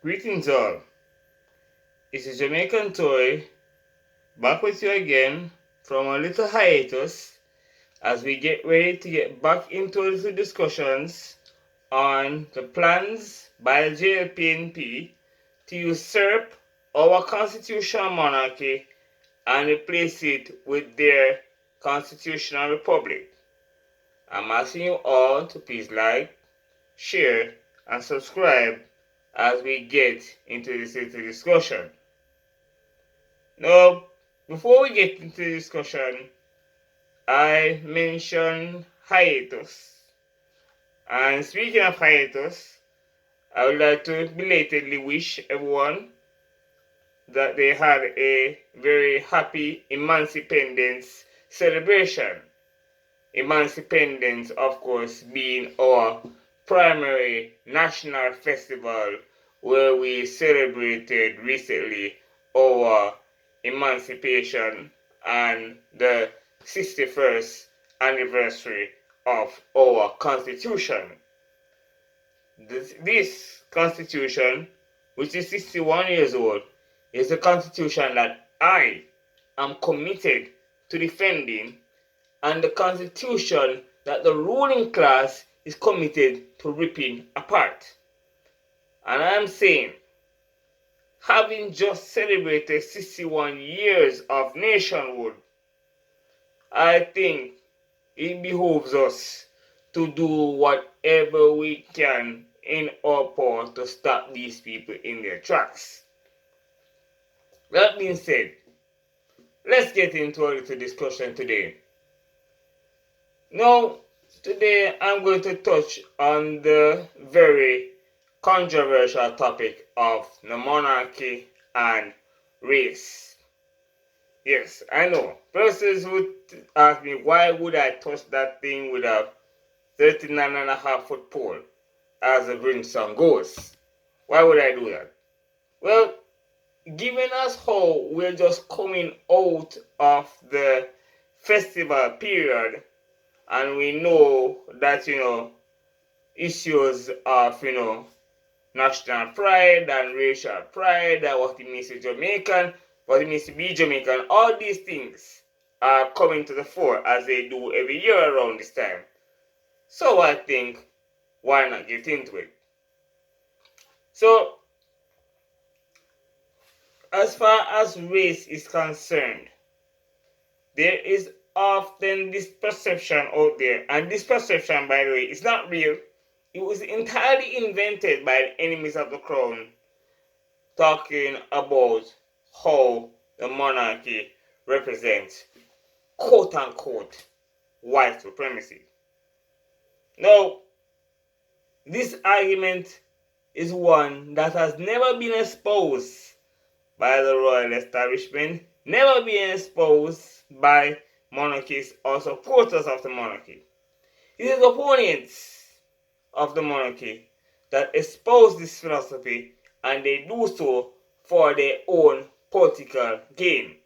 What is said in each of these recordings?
Greetings all. It's a Jamaican toy back with you again from a little hiatus as we get ready to get back into the discussions on the plans by the JLPNP to usurp our constitutional monarchy and replace it with their constitutional republic. I'm asking you all to please like, share, and subscribe as we get into this little discussion. Now, before we get into the discussion, I mentioned hiatus. And speaking of hiatus, I would like to belatedly wish everyone that they had a very happy Emancipendence celebration. Emancipendence, of course, being our primary national festival where we celebrated recently our emancipation and the 61st anniversary of our Constitution. This Constitution, which is 61 years old, is the Constitution that I am committed to defending and the Constitution that the ruling class is committed to ripping apart. And I'm saying, having just celebrated 61 years of nationhood, I think it behooves us to do whatever we can in our power to stop these people in their tracks. That being said, let's get into a little discussion today. Now, today I'm going to touch on the very controversial topic of the monarchy and race. Yes, I know. Persons would ask me, why would I touch that thing with a 39.5-foot pole, as the British song goes? Why would I do that? Well, given us how we're just coming out of the festival period, and we know that, issues of, national pride and racial pride and what it means to Jamaican, what it means to be Jamaican, all these things are coming to the fore as they do every year around this time. So I think, why not get into it? So, as far as race is concerned, there is often this perception out there, and this perception, by the way, is not real. It was entirely invented by the enemies of the crown, talking about how the monarchy represents quote-unquote white supremacy. Now, this argument is one that has never been espoused by the royal establishment, never been espoused by monarchists or supporters of the monarchy. It is opponents of the monarchy that espouse this philosophy, and they do so for their own political gain.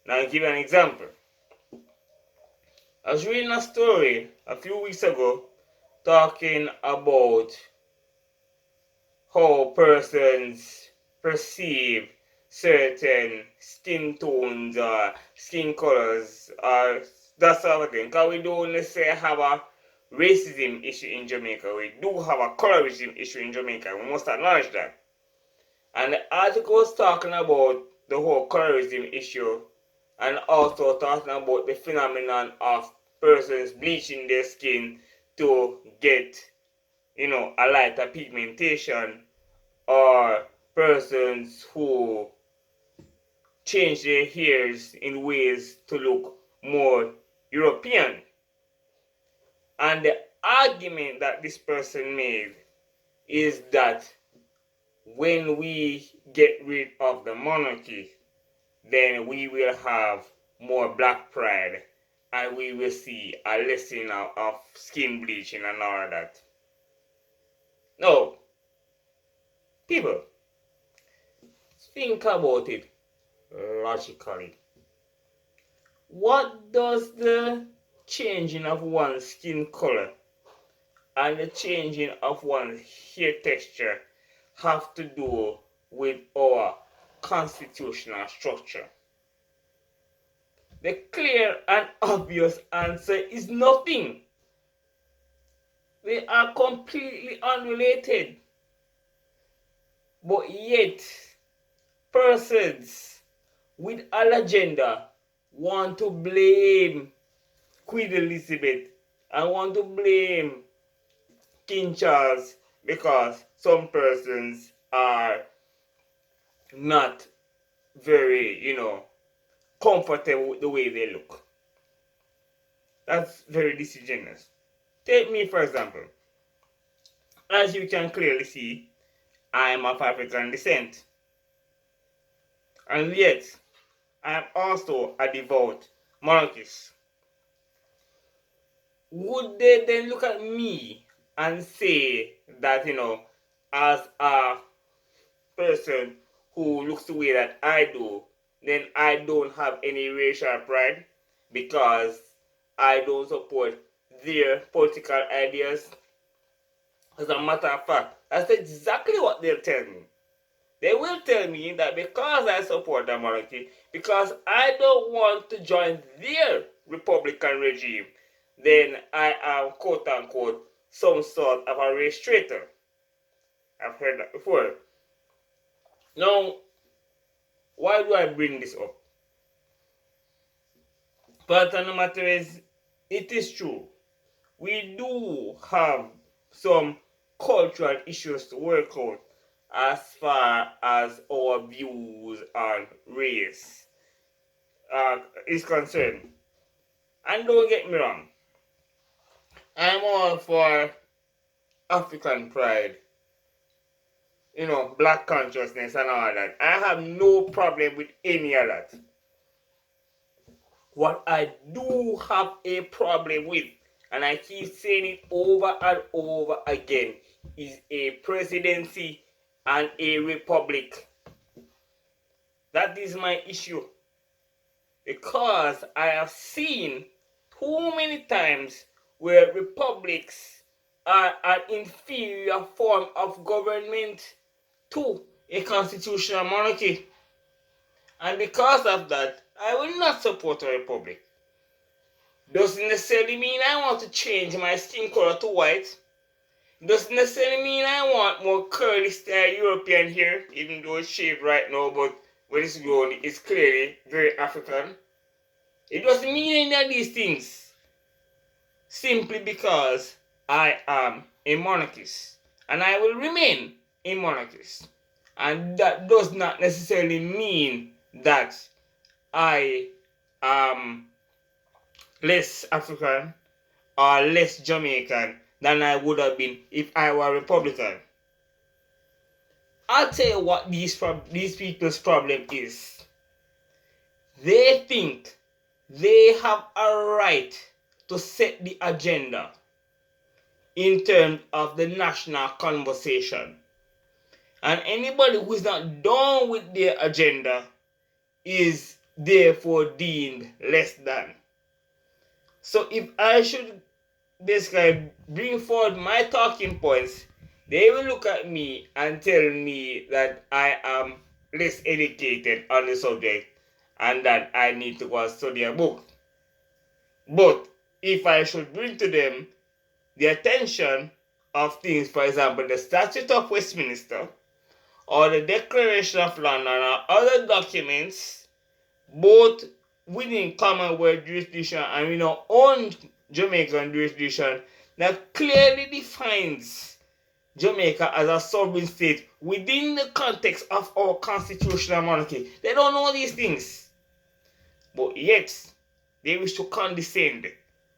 Now, I'll give you an example. I was reading a story a few weeks ago talking about how persons perceive certain skin tones or skin colors or that sort of thing. Because we don't necessarily have a racism issue in Jamaica. We do have a colorism issue in Jamaica. We must acknowledge that. And the article was talking about the whole colorism issue and also talking about the phenomenon of persons bleaching their skin to get, a lighter pigmentation, or persons who change their hairs in ways to look more European. And the argument that this person made is that when we get rid of the monarchy, then we will have more black pride and we will see a lessening of skin bleaching and all of that. No, people, think about it logically. What does the changing of one's skin color and the changing of one's hair texture have to do with our constitutional structure? The clear and obvious answer is nothing. They are completely unrelated. But yet, persons with an agenda want to blame Queen Elizabeth and want to blame King Charles because some persons are not very, comfortable with the way they look. That's very disingenuous. Take me, for example. As you can clearly see, I am of African descent. And yet, I am also a devout monarchist. Would they then look at me and say that, as a person who looks the way that I do, then I don't have any racial pride because I don't support their political ideas? As a matter of fact, that's exactly what they'll tell me. They will tell me that because I support the monarchy, because I don't want to join their Republican regime, then I am quote unquote some sort of a race traitor. I've heard that before. Now, why do I bring this up? But the matter is, it is true. We do have some cultural issues to work out as far as our views on race is concerned. And don't get me wrong, I'm all for African pride, black consciousness and all that. I have no problem with any of that. What I do have a problem with, and I keep saying it over and over again, is a presidency and a republic. That is my issue. Because I have seen too many times where republics are an inferior form of government to a constitutional monarchy. And because of that, I will not support a republic. Doesn't necessarily mean I want to change my skin color to white. Doesn't necessarily mean I want more curly style European hair, even though it's shaved right now, but when it's grown, it's clearly very African. It doesn't mean any of these things. Simply because I am a monarchist. And I will remain a monarchist. And that does not necessarily mean that I am less African or less Jamaican than I would have been if I were a Republican. I'll tell you what these people's problem is. They think they have a right to set the agenda in terms of the national conversation. And anybody who is not done with their agenda is therefore deemed less than. So if I should basically bring forward my talking points, they will look at me and tell me that I am less educated on the subject and that I need to go and study a book. But if I should bring to them the attention of things, for example, the Statute of Westminster or the Declaration of London or other documents, both within Commonwealth jurisdiction and in our own Jamaican jurisdiction, that clearly defines Jamaica as a sovereign state within the context of our constitutional monarchy. They don't know these things. But yet, they wish to condescend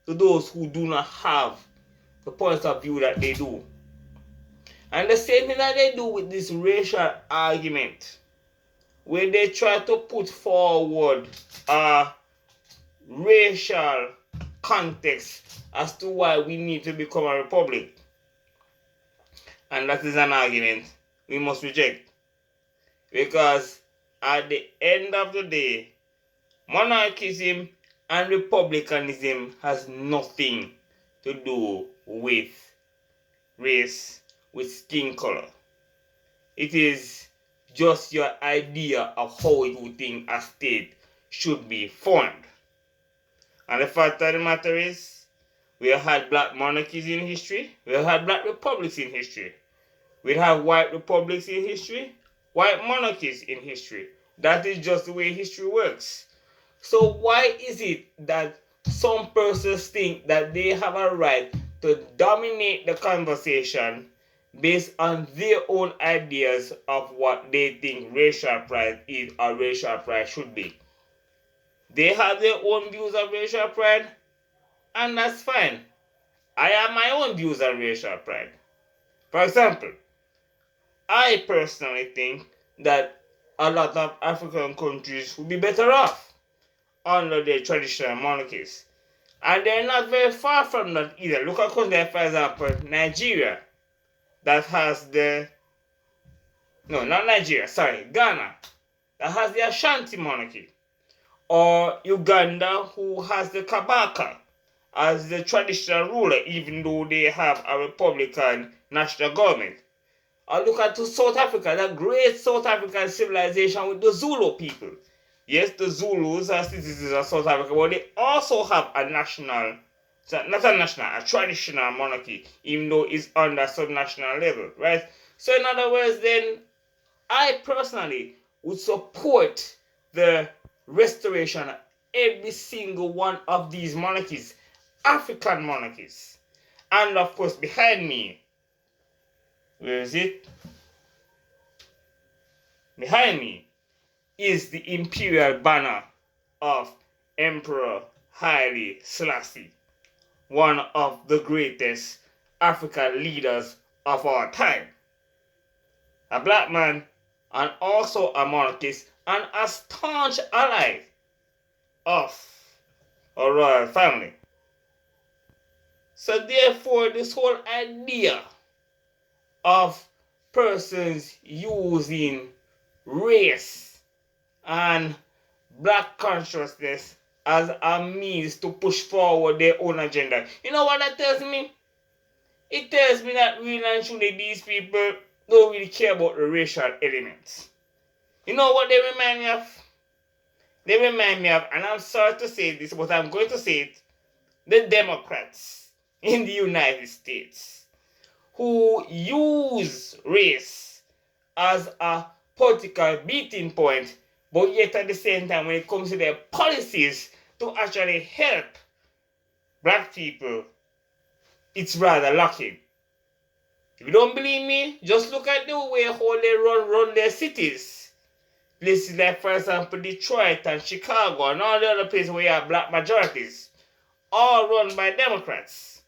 to those who do not have the points of view that they do. And the same thing that they do with this racial argument, where they try to put forward a racial context as to why we need to become a republic. And that is an argument we must reject. Because at the end of the day, monarchism and republicanism has nothing to do with race, with skin color. It is just your idea of how you think a state should be formed. And the fact of the matter is, we have had black monarchies in history, we have had black republics in history, we have white republics in history, white monarchies in history. That is just the way history works. So why is it that some persons think that they have a right to dominate the conversation based on their own ideas of what they think racial pride is or racial pride should be? They have their own views of racial pride, and that's fine. I have my own views on racial pride. For example, I personally think that a lot of African countries would be better off under their traditional monarchies. And they're not very far from that either. Look at countries like, for example, Nigeria, that has the, no, not Nigeria, sorry, Ghana, that has the Ashanti monarchy. Or Uganda, who has the Kabaka as the traditional ruler, even though they have a republican national government. Or look at South Africa, that great South African civilization with the Zulu people. Yes, the Zulus are citizens of South Africa, but they also have a national, not a national, a traditional monarchy, even though it's on the subnational level, right? So in other words, then, I personally would support the restoration of every single one of these monarchies, African monarchies. And of course, behind me, where is it? Behind me is the imperial banner of Emperor Haile Selassie, one of the greatest African leaders of our time. A black man and also a monarchist and a staunch ally of a royal family. So therefore, this whole idea of persons using race and black consciousness as a means to push forward their own agenda. You know what that tells me? It tells me that really and truly these people don't really care about the racial elements. You know what they remind me of? They remind me of, and I'm sorry to say this, but I'm going to say it, the Democrats in the United States who use race as a political beating point, but yet at the same time, when it comes to their policies to actually help black people, it's rather lacking. If you don't believe me, just look at the way how they run their cities. Places like, for example, Detroit and Chicago and all the other places where you have black majorities, all run by Democrats.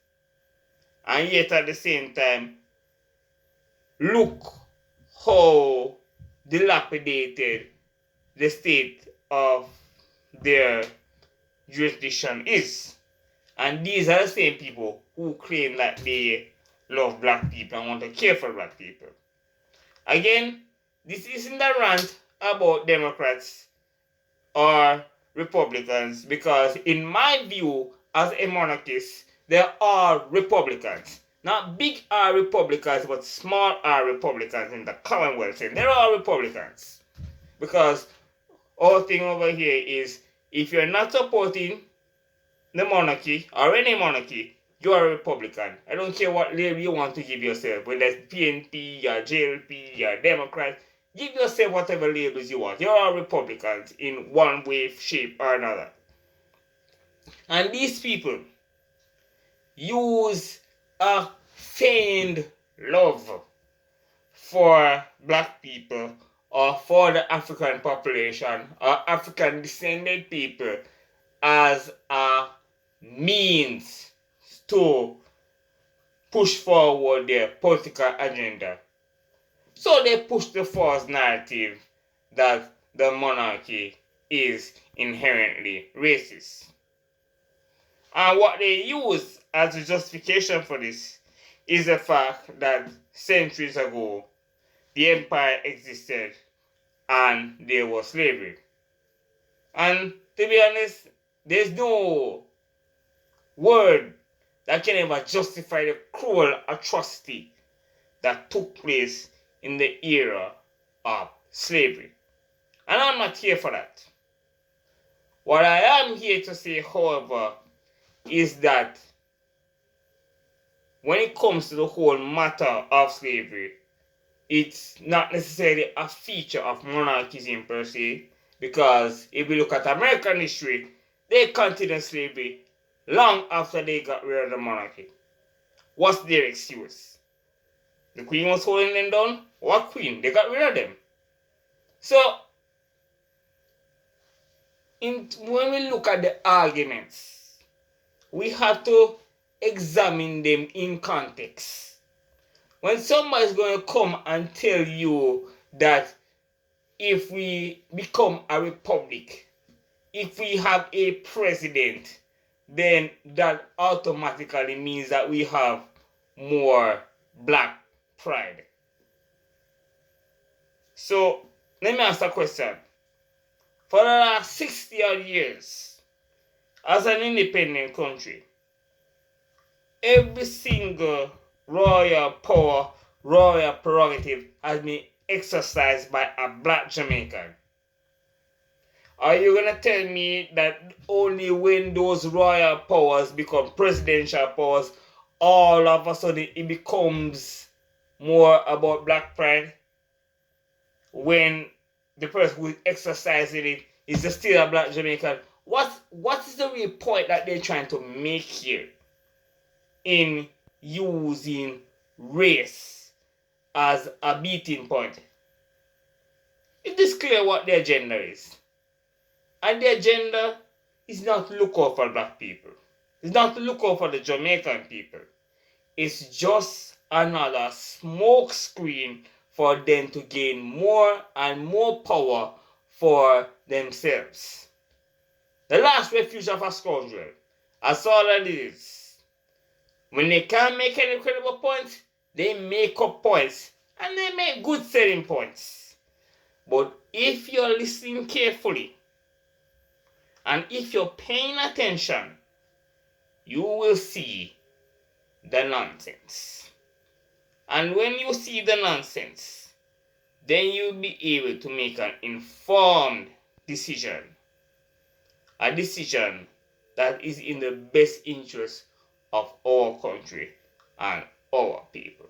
And yet at the same time, look how dilapidated the state of their jurisdiction is. And these are the same people who claim that they love black people and want to care for black people. Again, this isn't a rant about Democrats or Republicans, because in my view, as a monarchist, there are Republicans. Not big R Republicans, but small R Republicans in the Commonwealth. And there are Republicans. Because our thing over here is, if you're not supporting the monarchy or any monarchy, you're a Republican. I don't care what label you want to give yourself, whether it's PNP or JLP or Democrat. Give yourself whatever labels you want. You're all Republicans in one way, shape, or another. And these people use a feigned love for black people or for the African population or African descended people as a means to push forward their political agenda. So they push the false narrative that the monarchy is inherently racist. And what they use as a justification for this is the fact that centuries ago the empire existed and there was slavery. And to be honest, there's no word that can ever justify the cruel atrocity that took place in the era of slavery. And I'm not here for that. What I am here to say, however, is that when it comes to the whole matter of slavery, it's not necessarily a feature of monarchism per se, because if we look at American history, they continued slavery long after they got rid of the monarchy. What's their excuse? The queen was holding them down? What queen? They got rid of them. So, when we look at the arguments, we have to examine them in context. When somebody is going to come and tell you that if we become a republic, if we have a president, then that automatically means that we have more black pride. So, let me ask a question. For the last 60 odd years, as an independent country, every single royal power, royal prerogative has been exercised by a black Jamaican. Are you going to tell me that only when those royal powers become presidential powers, all of a sudden it becomes more about black pride? When the person who is exercising it is still a black Jamaican? What is the real point that they're trying to make here in using race as a beating point? It is clear what their agenda is. And the agenda is not to look out for black people. It's not to look out for the Jamaican people. It's just another smoke screen for them to gain more and more power for themselves. The last refuge of a scoundrel. That's all it is. When they can't make any credible points, they make up points. And they make good selling points. But if you're listening carefully, and if you're paying attention, you will see the nonsense. And when you see the nonsense, then you'll be able to make an informed decision. A decision that is in the best interest of our country and our people.